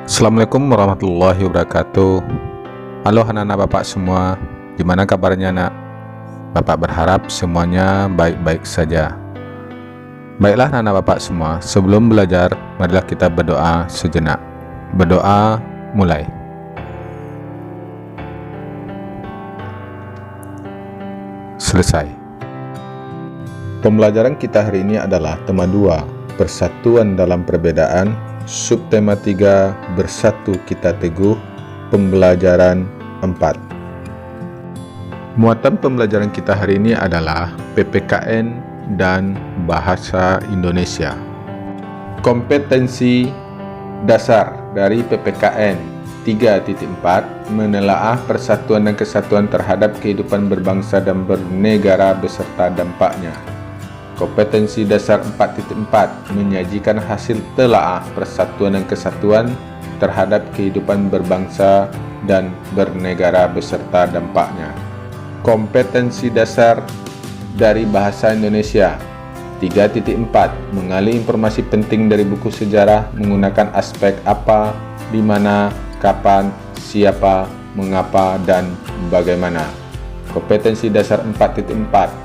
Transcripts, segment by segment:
Assalamualaikum warahmatullahi wabarakatuh. Halo anak-anak Bapak semua, gimana kabarnya nak? Bapak berharap semuanya baik-baik saja. Baiklah anak-anak Bapak semua, sebelum belajar, marilah kita berdoa sejenak. Berdoa mulai. Selesai. Pembelajaran kita hari ini adalah tema 2, Persatuan dalam Perbedaan. Subtema 3, Bersatu Kita Teguh. Pembelajaran 4. Muatan pembelajaran kita hari ini adalah PPKN dan Bahasa Indonesia. Kompetensi dasar dari PPKN 3.4 menelaah persatuan dan kesatuan terhadap kehidupan berbangsa dan bernegara beserta dampaknya. Kompetensi dasar 4.4 menyajikan hasil telaah persatuan dan kesatuan terhadap kehidupan berbangsa dan bernegara beserta dampaknya. Kompetensi dasar dari Bahasa Indonesia 3.4 mengali informasi penting dari buku sejarah menggunakan aspek apa, di mana, kapan, siapa, mengapa, dan bagaimana. Kompetensi dasar 4.4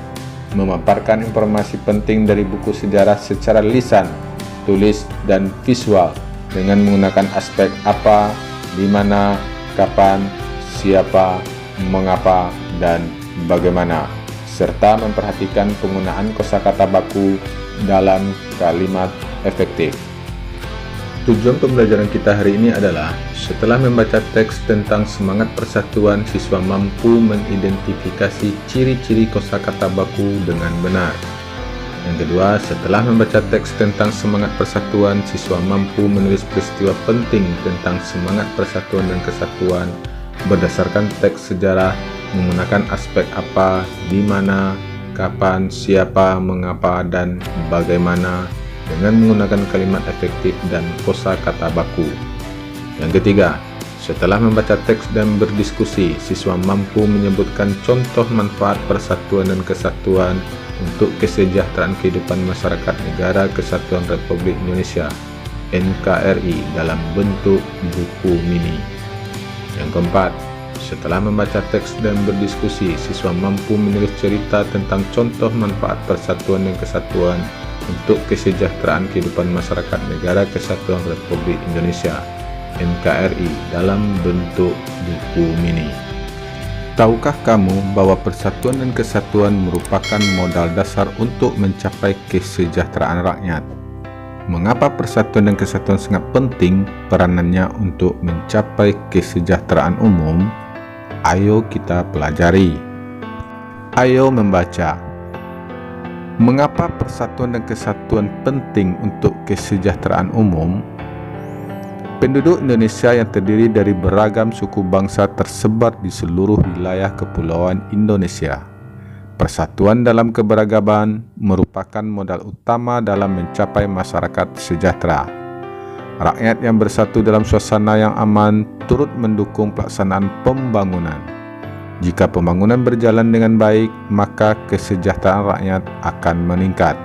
memaparkan informasi penting dari buku sejarah secara lisan, tulis, dan visual dengan menggunakan aspek apa, di mana, kapan, siapa, mengapa, dan bagaimana, serta memperhatikan penggunaan kosakata baku dalam kalimat efektif. Tujuan pembelajaran kita hari ini adalah, setelah membaca teks tentang semangat persatuan, siswa mampu mengidentifikasi ciri-ciri kosakata baku dengan benar. Yang kedua, setelah membaca teks tentang semangat persatuan, siswa mampu menulis peristiwa penting tentang semangat persatuan dan kesatuan berdasarkan teks sejarah menggunakan aspek apa, di mana, kapan, siapa, mengapa, dan bagaimana dengan menggunakan kalimat efektif dan kosakata baku. Yang ketiga, setelah membaca teks dan berdiskusi, siswa mampu menyebutkan contoh manfaat persatuan dan kesatuan untuk kesejahteraan kehidupan masyarakat Negara Kesatuan Republik Indonesia (NKRI) dalam bentuk buku mini. Yang keempat, setelah membaca teks dan berdiskusi, siswa mampu menulis cerita tentang contoh manfaat persatuan dan kesatuan untuk kesejahteraan kehidupan masyarakat Negara Kesatuan Republik Indonesia (NKRI) dalam bentuk buku mini. Tahukah kamu bahwa persatuan dan kesatuan merupakan modal dasar untuk mencapai kesejahteraan rakyat? Mengapa persatuan dan kesatuan sangat penting peranannya untuk mencapai kesejahteraan umum? Ayo kita pelajari. Ayo membaca. Mengapa persatuan dan kesatuan penting untuk kesejahteraan umum? Penduduk Indonesia yang terdiri dari beragam suku bangsa tersebar di seluruh wilayah kepulauan Indonesia. Persatuan dalam keberagaman merupakan modal utama dalam mencapai masyarakat sejahtera. Rakyat yang bersatu dalam suasana yang aman turut mendukung pelaksanaan pembangunan. Jika pembangunan berjalan dengan baik, maka kesejahteraan rakyat akan meningkat.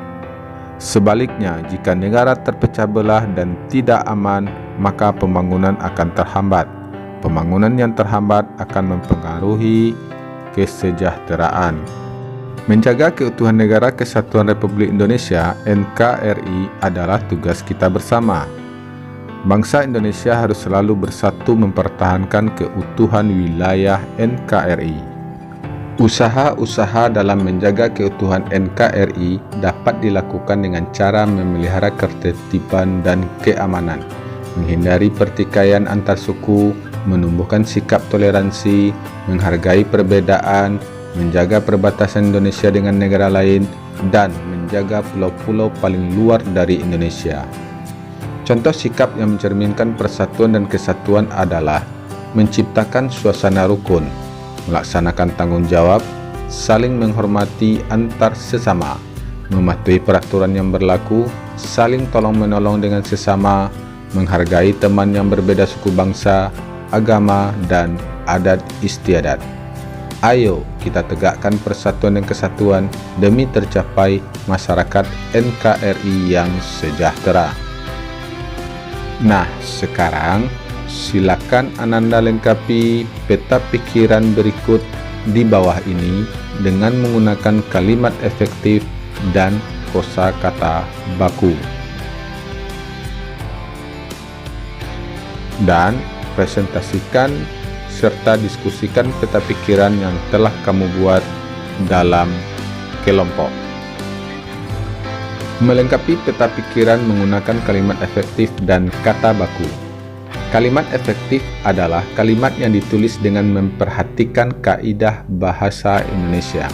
Sebaliknya, jika negara terpecah belah dan tidak aman, maka pembangunan akan terhambat. Pembangunan yang terhambat akan mempengaruhi kesejahteraan. Menjaga keutuhan Negara Kesatuan Republik Indonesia (NKRI) adalah tugas kita bersama. Bangsa Indonesia harus selalu bersatu mempertahankan keutuhan wilayah NKRI. Usaha-usaha dalam menjaga keutuhan NKRI dapat dilakukan dengan cara memelihara ketertiban dan keamanan, menghindari pertikaian antar suku, menumbuhkan sikap toleransi, menghargai perbedaan, menjaga perbatasan Indonesia dengan negara lain, dan menjaga pulau-pulau paling luar dari Indonesia. Contoh sikap yang mencerminkan persatuan dan kesatuan adalah menciptakan suasana rukun, melaksanakan tanggung jawab, saling menghormati antar sesama, mematuhi peraturan yang berlaku, saling tolong-menolong dengan sesama, menghargai teman yang berbeda suku bangsa, agama, dan adat istiadat. Ayo kita tegakkan persatuan dan kesatuan demi tercapai masyarakat NKRI yang sejahtera. Nah, sekarang Silakan Ananda lengkapi peta pikiran berikut di bawah ini dengan menggunakan kalimat efektif dan kosakata baku. Dan presentasikan serta diskusikan peta pikiran yang telah kamu buat dalam kelompok. Melengkapi peta pikiran menggunakan kalimat efektif dan kata baku. Kalimat efektif adalah kalimat yang ditulis dengan memperhatikan kaidah bahasa Indonesia.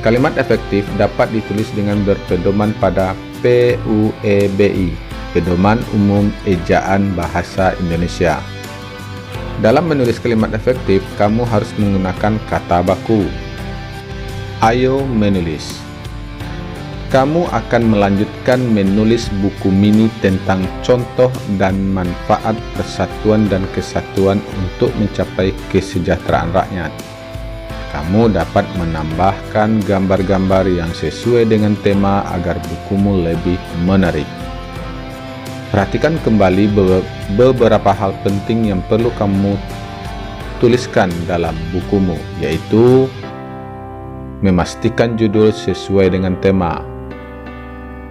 Kalimat efektif dapat ditulis dengan berpedoman pada PUEBI, Pedoman Umum Ejaan Bahasa Indonesia. Dalam menulis kalimat efektif, kamu harus menggunakan kata baku. Ayo menulis. Kamu akan melanjutkan menulis buku mini tentang contoh dan manfaat persatuan dan kesatuan untuk mencapai kesejahteraan rakyat. Kamu dapat menambahkan gambar-gambar yang sesuai dengan tema agar bukumu lebih menarik. Perhatikan kembali beberapa hal penting yang perlu kamu tuliskan dalam bukumu, yaitu memastikan judul sesuai dengan tema,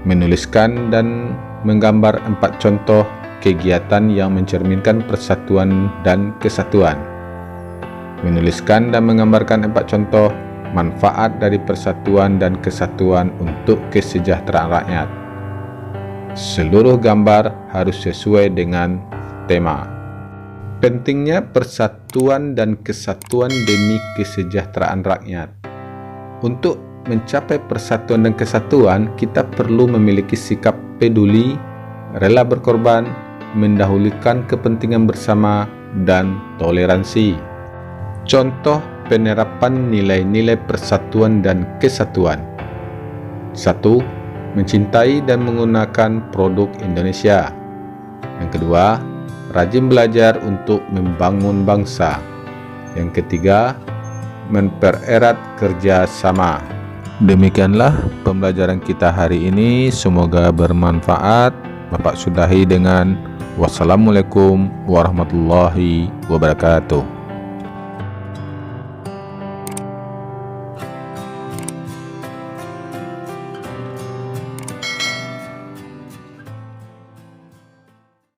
menuliskan dan menggambar 4 contoh kegiatan yang mencerminkan persatuan dan kesatuan, menuliskan dan menggambarkan 4 contoh manfaat dari persatuan dan kesatuan untuk kesejahteraan rakyat. Seluruh gambar harus sesuai dengan tema. Pentingnya persatuan dan kesatuan demi kesejahteraan rakyat. Untuk mencapai persatuan dan kesatuan, kita perlu memiliki sikap peduli, rela berkorban, mendahulukan kepentingan bersama, dan toleransi. Contoh penerapan nilai-nilai persatuan dan kesatuan. 1. Mencintai dan menggunakan produk Indonesia. Yang kedua, rajin belajar untuk membangun bangsa. Yang ketiga, mempererat kerjasama. Demikianlah pembelajaran kita hari ini, semoga bermanfaat. Bapak sudahi dengan wassalamualaikum warahmatullahi wabarakatuh.